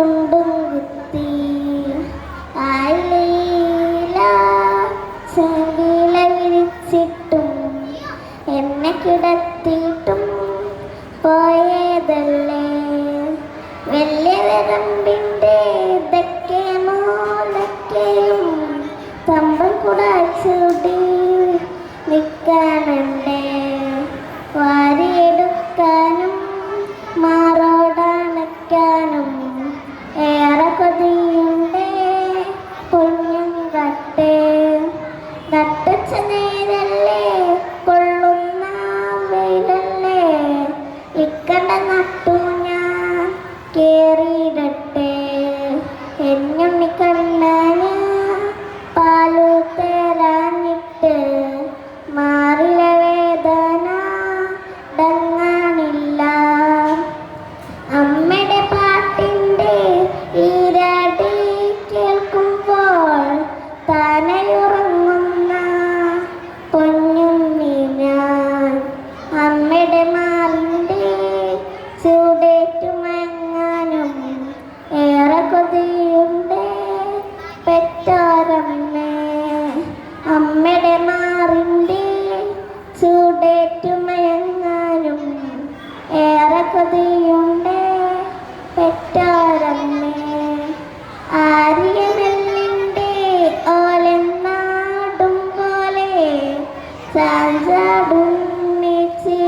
തുണ്ടും കുത്തി ആയില്ല ചെവില വിരിച്ചിട്ടും എന്നെ കിടത്തിയിട്ടും പോയതല്ലേ വലിയ വരമ്പിൻ്റെ ഇതൊക്കെ മൂലൊക്കെയും തമ്പം കൂടെ ചൂടി നിൽക്കാനുണ്ട് വാരിയെടുക്കാനും മാറോടണയ്ക്കാനും ഏറെ കൊതിയുണ്ട് പുണ്യം നട്ടുച്ച നേരല്ലേ കൊള്ളുന്ന വെയിലല്ലേ ഇക്കണ്ട നട്ടു ഞാൻ കേറിയിടട്ടെ എന്നുണ്ണി കണ്ണാന് പാലു തരാഞ്ഞിട്ട് മാറില വേദന ഡങ്ങാനില്ല അമ്മയുടെ പാട്ടിൻ്റെ ഈരാടി കേൾക്കുമ്പോൾ താനയുറങ്ങുന്ന പൊന്നുണ്ണി ഞാൻ അമ്മയുടെ മാറിൻ്റെ ചൂടേറ്റുമങ്ങാനും ഏറെ കൊതിയുണ്ട് പെറ്റാരമ്മേ അമ്മയുടെ മാറിൻ്റെ ചൂടേറ്റുമയങ്ങാനും ഏറെ കൊതിയുണ്ട് പെറ്റാരമ്മേ ആര്യനെല്ലിൻ്റെ ഓലെന്നാടും പോലെ ചാഞ്ചാടും നീച്ചി